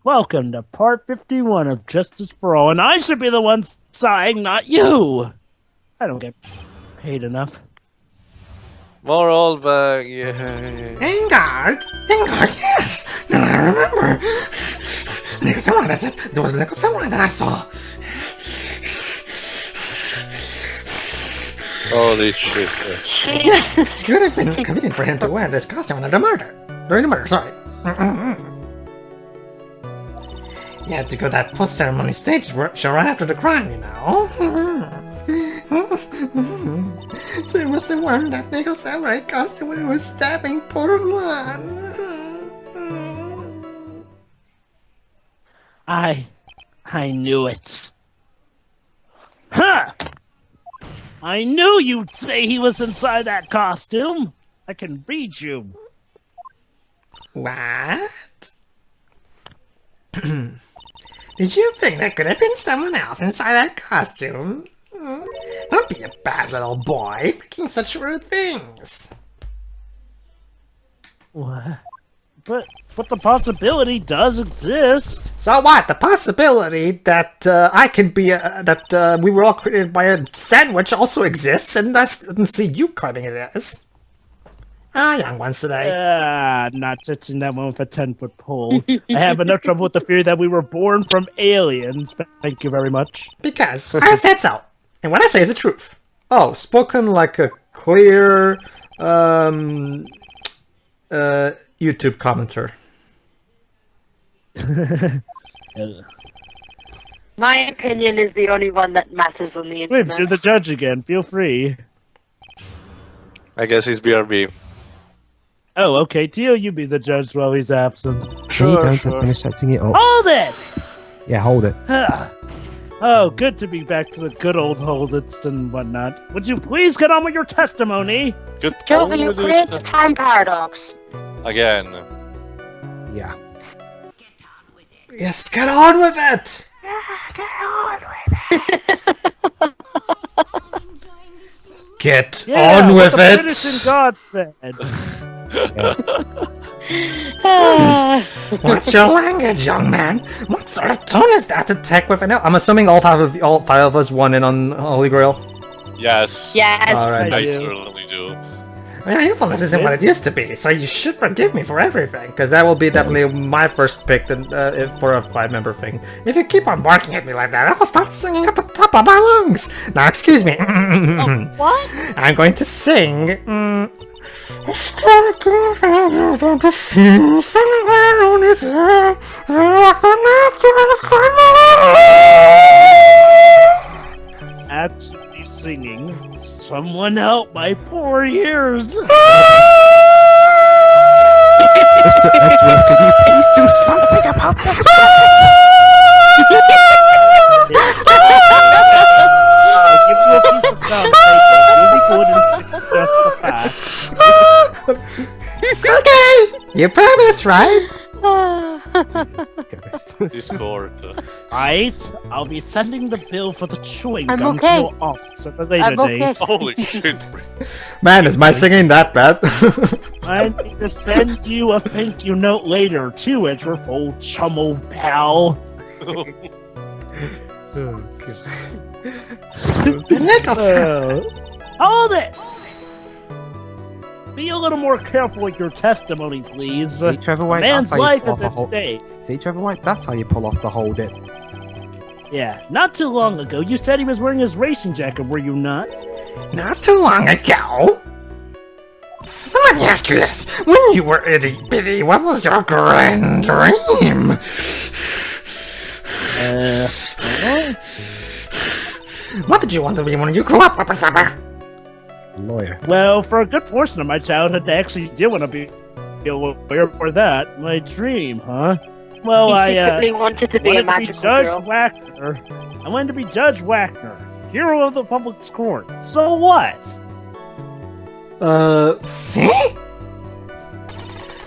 Welcome to part 51 of Justice for All, and I should be the one sighing, not you! I don't get paid enough. More Oldbag, yeah. Engard, yes! Now I remember. Nickel Samurai, that's it. There was a Nickel Samurai that I saw. Holy shit. Yes, it would have been convenient for him to wear this costume during the murder, sorry. You had to go to that post-ceremony stage show right after the crime, you know. So he must have worn that Nickel Samurai costume when he was stabbing poor man. I knew it. Huh! I knew you'd say he was inside that costume. I can read you. What? Did you think there could have been someone else inside that costume? Don't be a bad little boy, thinking such rude things. What? But the possibility does exist. So what? The possibility that I could be we were all created by a sandwich also exists, and I didn't see you claiming it as. Young ones today. Not touching that one with a 10-foot pole. I have enough trouble with the theory that we were born from aliens. Thank you very much. Because I said so, and what I say is the truth. Oh, spoken like a clear YouTube commenter. My opinion is the only one that matters on the internet. Wait, you're the judge again. Feel free. I guess he's BRB. Oh, okay. Teal, you be the judge while he's absent. Sure. I'm gonna start setting it up. Hold it! Yeah, hold it. Oh, good to be back to the good old holdits and whatnot. Would you please get on with your testimony? Good. Jovah, you create the time paradox. Again. Yeah. Yes, get on with it! Get on with what the it! Finishing God said. What's your language, young man? What sort of tone is that to take with an L? I'm assuming all five of us won in on Holy Grail. Yes. Yes. Alright. I do. certainly do. I mean, youthfulness isn't what it used to be, so you should forgive me for everything, because that will be definitely my first pick for a 5-member thing. If you keep on barking at me like that, I will start singing at the top of my lungs! Now, excuse me. What? I'm going to sing. Actually singing. Someone help my poor ears. Mr. Edgeworth, can you please do something about this racket? I'll give you a piece of gum paper. You'll be good and just the fact. Okay! You promise, right? Discord. Right? I'll be sending the bill for the chewing I'm gum okay. to your office at a later I'm okay. date. Holy shit. Man, is my singing that bad? I need to send you a thank you note later too, Edgeworth, old chum old pal. Nicholson! Hold it! Be a little more careful with your testimony, please. See, Trevor White, Man's that's how you life pull is off a at hold. stake. See, Trevor White, that's how you pull off the hold it. Yeah, not too long ago, you said he was wearing his racing jacket, were you not? Not too long ago. Let me ask you this. When you were itty-bitty, what was your grand dream? What did you want to be when you grew up, Whippersnapper? Lawyer. Well, for a good portion of my childhood, I actually did want to be a lawyer for that. My dream, huh? Well, He I secretly wanted to be a wanted to be magical Judge girl. Wagner. I wanted to be Judge Wagner, hero of the public scorn. So what? See?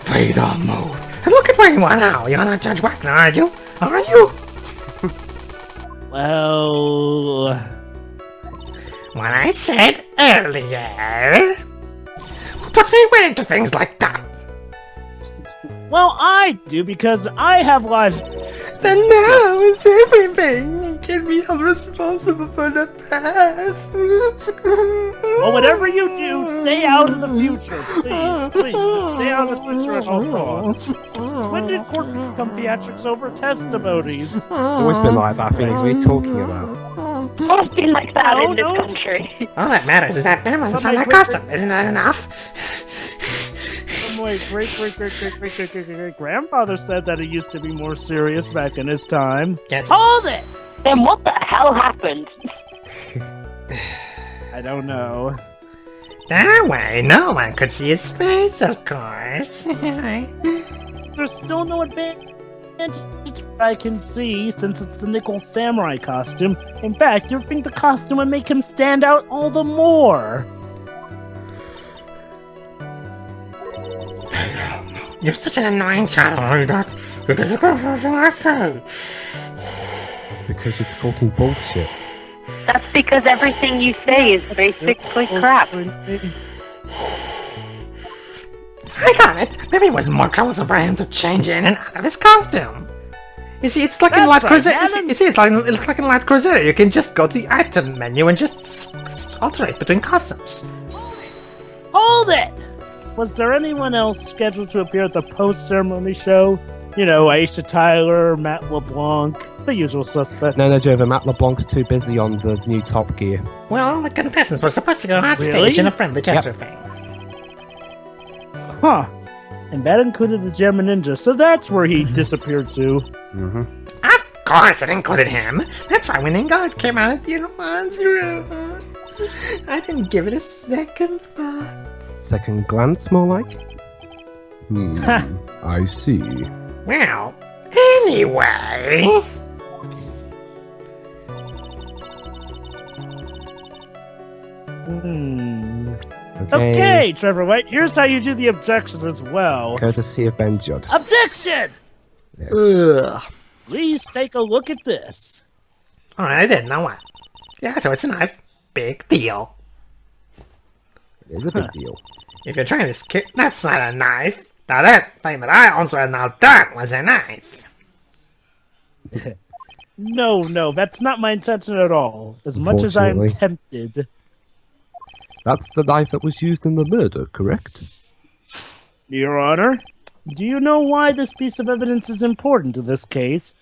Freedom mode. And look at where you are now. You're not Judge Wagner, are you? Are you? Well, What I said earlier. Who puts any weight into things like that? well, I do because I have lives. Then now it's everything. You can be held responsible for the past. Well, whatever you do, stay out of the future, please. Please, just stay out of the future at all costs. When did court become theatrics over testimonies? It's always been like that, Phoenix. What are you talking about? It's been like that in this No. country. All that matters is that man was inside that costume. Isn't that enough? My great-great-great-great-great-great-grandfather said that he used to be more serious back in his time. Yes. Hold it! Then what the hell happened? I don't know. That way, no one could see his face, of course. There's still no advantage I can see since it's the Nickel Samurai costume. In fact, you'd think the costume would make him stand out all the more. You're such an annoying child, that you disagree with everything I say. It's because you're talking bullshit. That's because everything you say is basically crap. I got it. Maybe it was more troublesome for him to change in and out of his costume. You see, it's like in That's Light right, Crusader. Alan. It's like in Light Crusader. You can just go to the item menu and just alternate between costumes. Hold it! Was there anyone else scheduled to appear at the post-ceremony show? You know, Aisha Tyler, Matt LeBlanc, the usual suspects. No, Jovah. Matt LeBlanc's too busy on the new Top Gear. Well, the contestants were supposed to go on Really? stage in a friendly gesture thing. Huh. And that included the German Ninja, so that's where he disappeared to. Mm-hmm. Of course, it included him. That's why when God came out at the end of Man's room, I didn't give it a second thought. Second glance, more like? I see. Well, anyway. Okay, Trevor White, here's how you do the objections as well. Courtesy of Ben Judd. Objection! Ugh. Please take a look at this. Alright, I did. Now what? Yeah, so it's a knife. Big deal. It is a big deal. If you're trying to skip, that's not a knife. Now that thing that I also had, now that was a knife. No, that's not my intention at all. As much as I'm Unfortunately. tempted. That's the knife that was used in the murder, correct? Your Honor, do you know why this piece of evidence is important to this case?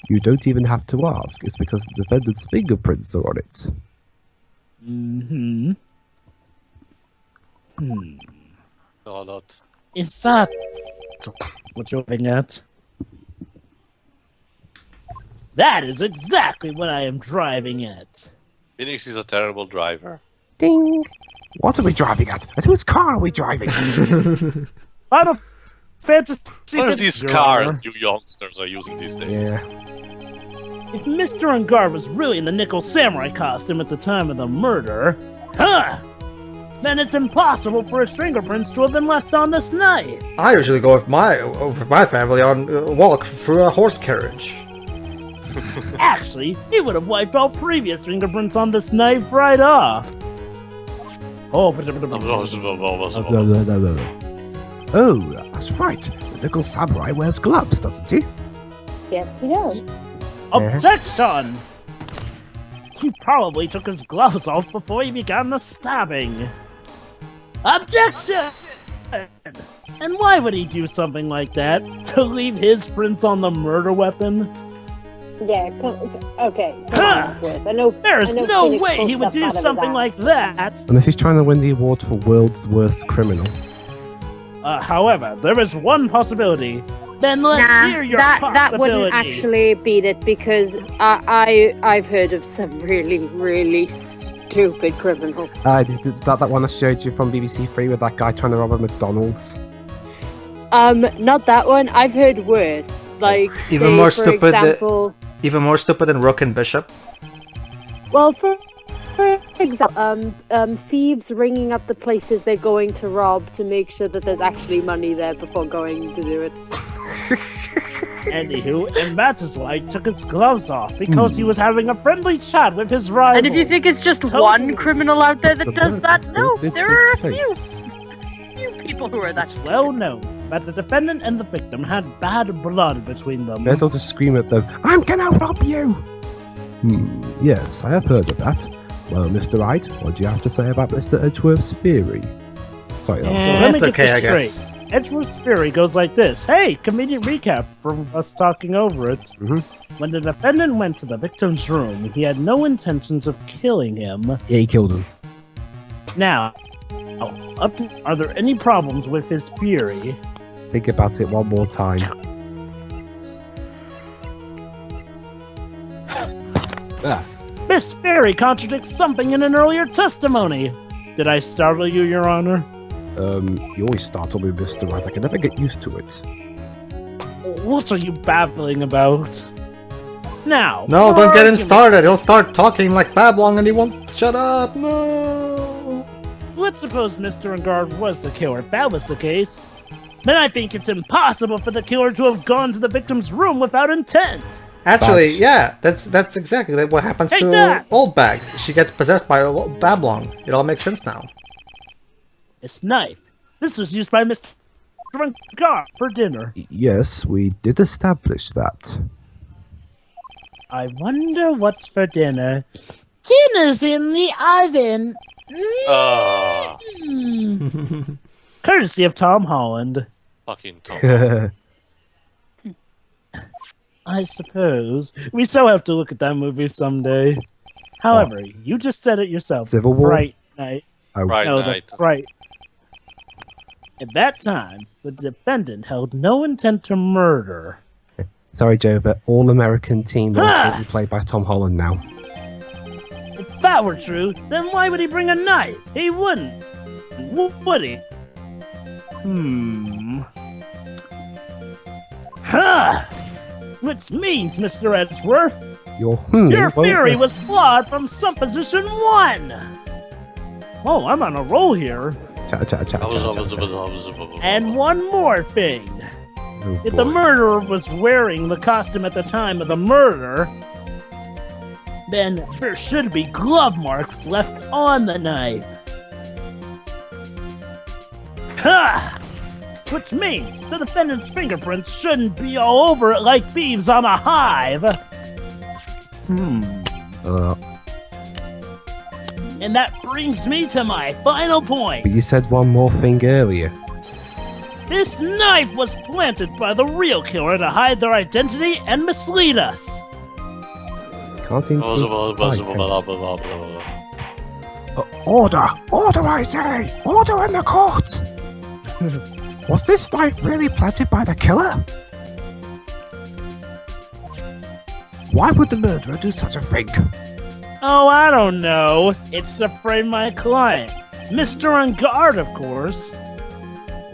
You don't even have to ask. It's because the defendant's fingerprints are on it. No, not. Is that what you're looking at? That is exactly what I am driving at. Phoenix is a terrible driver. Ding! What are we driving at? And whose car are we driving? Final Fantasy. What are these Your cars Honor. you youngsters are using these days? Yeah. If Mr. Ungar was really in the Nickel Samurai costume at the time of the murder, then it's impossible for his fingerprints to have been left on this knife. I usually go with my family on a walk through a horse carriage. Actually, he would have wiped all previous fingerprints on this knife right off. Oh, Oh, that's right. The Nickel Samurai wears gloves, doesn't he? Yes, he does. objection! He probably took his gloves off before he began the stabbing. Objection! And why would he do something like that? To leave his prints on the murder weapon? Yeah, okay. Come on, Edgeworth. I know. There's I know no Phoenix way pulled he would stuff do out of something his like ass. that. Unless he's trying to win the award for world's worst criminal. However, there is one possibility. Then let's hear your that possibility. wouldn't actually beat it because I've heard of some really stupid criminals. Is that one I showed you from BBC Three with that guy trying to rob a McDonald's? Not that one. I've heard worse. Like Even say, more for stupid. Example, Even more stupid than Rook and Bishop. well, for example, thieves ringing up the places they're going to rob to make sure that there's actually money there before going to do it. Anywho, and that is why he took his gloves off, because he was having a friendly chat with his rival. And if you think it's just one criminal out there that does that, no, there are a few people who are that. Well known. that the defendant and the victim had bad blood between them. Let's all just scream at them, I'm gonna rob you! Yes, I have heard of that. Well, Mr. Wright, what do you have to say about Mr. Edgeworth's theory? Sorry, So Yeah, let me that's get okay, I this guess. straight. Edgeworth's theory goes like this. Hey, convenient recap for us talking over it. When the defendant went to the victim's room, he had no intentions of killing him. Yeah, he killed him. Now, are there any problems with his theory? Think about it one more time. This theory contradicts something in an earlier testimony. Did I startle you, Your Honor? You always startle me, Mr. Wright. I can never get used to it. What are you babbling about? Now, No, for don't get him argument's started. He'll start talking like Babylon and he won't shut up. No. Let's suppose Mr. Engard was the killer. If that was the case, then I think it's impossible for the killer to have gone to the victim's room without intent. Actually, That's- yeah, that's exactly what happens Take to that! Oldbag. She gets possessed by Babylon. It all makes sense now. This knife. This was used by Mr. Engard for dinner. Yes, we did establish that. I wonder what's for dinner. Dinner's in the oven. Courtesy of Tom Holland. Fucking Tom. I suppose. We still have to look at that movie someday. However, you just said it yourself. Civil War? Fright Night. Right No, night. the Fright. At that time, the defendant held no intent to murder. Sorry, Jovah. All-American team Ha! will be played by Tom Holland now. If that were true, then why would he bring a knife? He wouldn't. Would he? Huh! Which means, Mr. Edgeworth, Your your theory was flawed from supposition 1! Oh, I'm on a roll here. And one more thing. If the murderer was wearing the costume at the time of the murder, then there should be glove marks left on the knife. Ha! Which means the defendant's fingerprints shouldn't be all over it like thieves on a hive. And that brings me to my final point. But you said one more thing earlier. This knife was planted by the real killer to hide their identity and mislead us. Can't seem to decide, can you? Order! Order, I say! Order in the court! Was this knife really planted by the killer? Why would the murderer do such a thing? Oh, I don't know. It's to frame my client. Mr. On Guard, of course.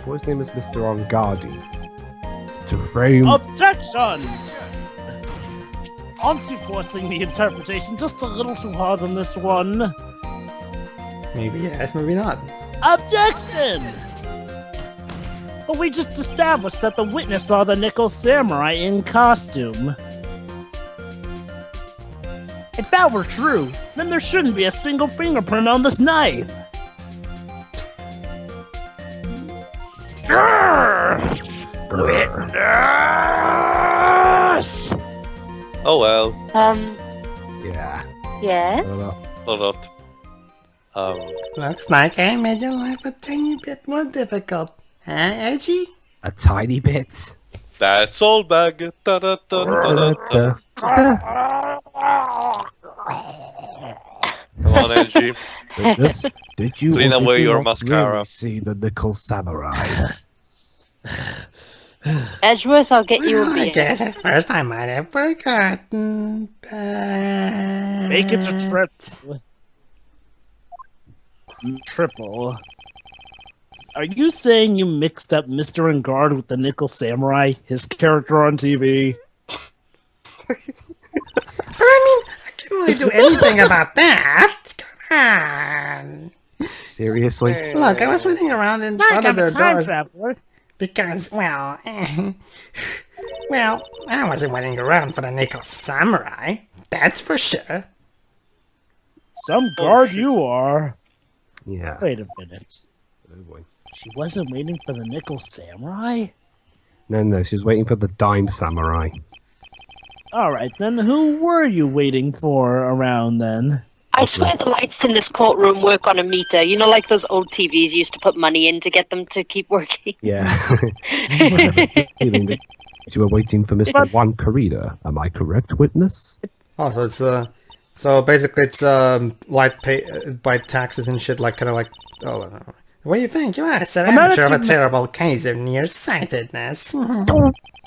His name is Mr. Ongardi. To frame... Objection! Aren't you forcing the interpretation just a little too hard on this one? Maybe yes, maybe not. Objection! But we just established that the witness saw the Nickel Samurai in costume. If that were true, then there shouldn't be a single fingerprint on this knife. Witness! Oh well. Yeah. Yes? Or not. Looks like I made your life a tiny bit more difficult. Huh, Edgy? A tiny bit. That's Oldbag. Da-da-da-da-da-da. Come on, Angie. Witness, did you Clean or did away you your not mascara. really see the Nickel Samurai? Edgeworth, I'll get you a Well, I beer. guess at first I might have forgotten, but... Make it a triple. Are you saying you mixed up Mr. On Guard with the Nickel Samurai, his character on TV? But I mean, I can't really do anything about that. Come on. Seriously? Look, I was waiting around in Not front of a their time doors traveler. because, well, well, I wasn't waiting around for the Nickel Samurai. That's for sure. Some guard you are. Yeah. Wait a minute. Oh boy. She wasn't waiting for the nickel samurai? No, she's waiting for the dime samurai. Alright, then who were you waiting for around then? I swear the lights in this courtroom work on a meter. You know, like those old TVs you used to put money in to get them to keep working? Yeah. I have a feeling that you were waiting for Mr. Juan Corrida. Am I correct, witness? Oh, so it's so basically it's light pay by taxes and shit, like kind of like. Oh no. What do you think? You are a amateur of a terrible case of nearsightedness.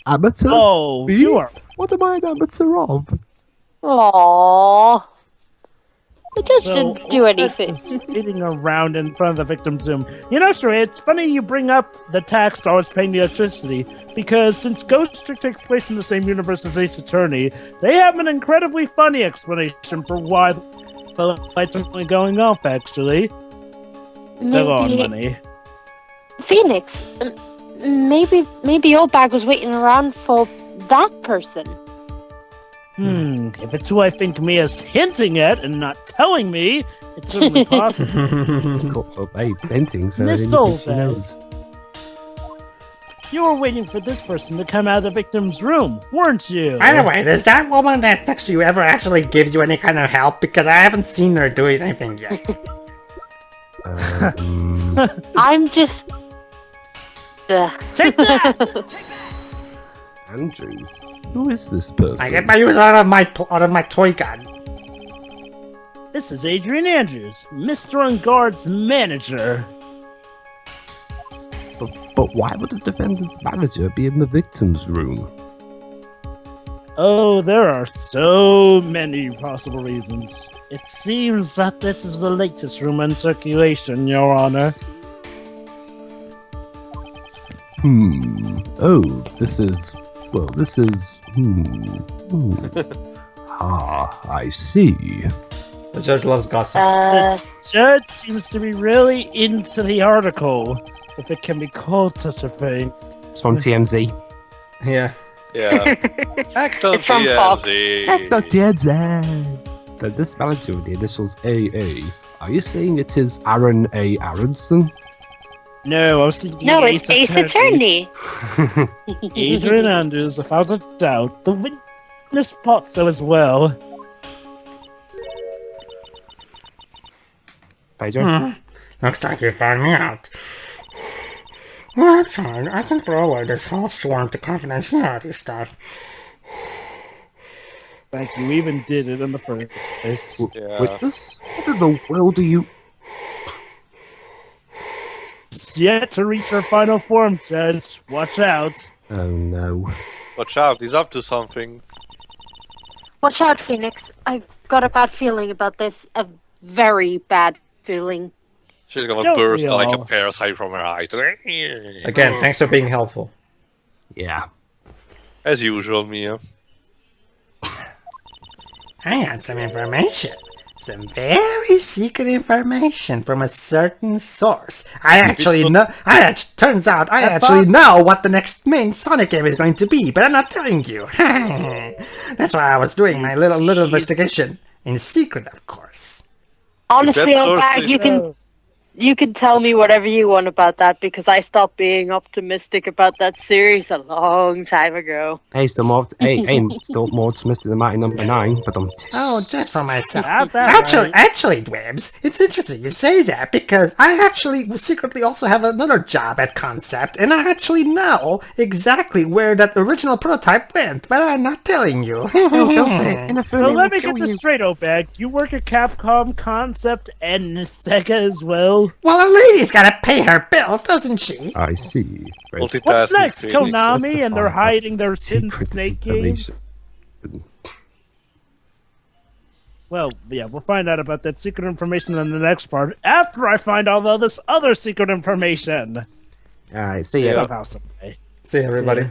Amateur? Oh, Me? you are. What am I an amateur of? Aww. I just So, didn't do anything. just waiting around in front of the victim's room. You know, Sheree, it's funny you bring up the tax dollars paying the electricity, because since Ghost Trick takes place in the same universe as Ace Attorney, they have an incredibly funny explanation for why the lights are only going off, actually. They're on money. Phoenix, maybe Oldbag was waiting around for that person. If it's who I think Mia's hinting at and not telling me, it's certainly possible. Obey venting, so Miss anything she Oldbag. knows. You were waiting for this person to come out of the victim's room, weren't you? By the way, does that woman that texts you ever actually gives you any kind of help? Because I haven't seen her do anything yet. I'm just... Take that! Andrews? Who is this person? I get my use out of my toy gun. This is Adrian Andrews, Mr. Unguard's manager. But why would the defendant's manager be in the victim's room? Oh, there are so many possible reasons. It seems that this is the latest room in circulation, Your Honor. Oh, this is... Well, this is... I see. The judge loves gossip. The judge seems to be really into the article, if it can be called such a thing. It's from TMZ. Yeah. Yeah. Next on It's from Fox. TMZ. That's not TMZ! But this manager with the initials AA, are you saying it is Aaron A. Aronson? No, I was thinking No, it's Ace Attorney. Adrian Andrews, without a doubt. The witness thought so as well. Pedro? Looks like you found me out. Well, that's fine. I can throw away this whole swarm to confidentiality stuff. Thank you, even did it in the first place. Yeah. Witness? What in the world are you... Yet to reach her final form, Judge. Watch out. Oh no. Watch out, he's up to something. Watch out, Phoenix. I've got a bad feeling about this. A very bad feeling. She's gonna Don't burst we like a all? parasite from her eyes. Again, thanks for being helpful. Yeah. As usual, Mia. I got some information. Some very secret information from a certain source. I actually know. Turns out I actually know what the next main Sonic game is going to be, but I'm not telling you. That's why I was doing my little investigation in secret, of course. Honestly, That source Oldbag, is- you can tell me whatever you want about that because I stopped being optimistic about that series a long time ago. Hey, still more optimistic than Mighty Number 9, but I'm... Oh, just for myself. Not that Actually, Dwebs, it's interesting you say that because I actually secretly also have another job at Concept, and I actually know exactly where that original prototype went, but I'm not telling you. So let me get this straight, Oldbag. You work at Capcom, Concept, and Sega as well? Well, a lady's gotta pay her bills, doesn't she? I see. What's Multitasking next, Phoenix. Konami? And they're Justify hiding their secret hidden snake game? information. Well, yeah, we'll find out about that secret information in the next part after I find out all this other secret information. Alright, see ya. Somehow, someday. See you, everybody.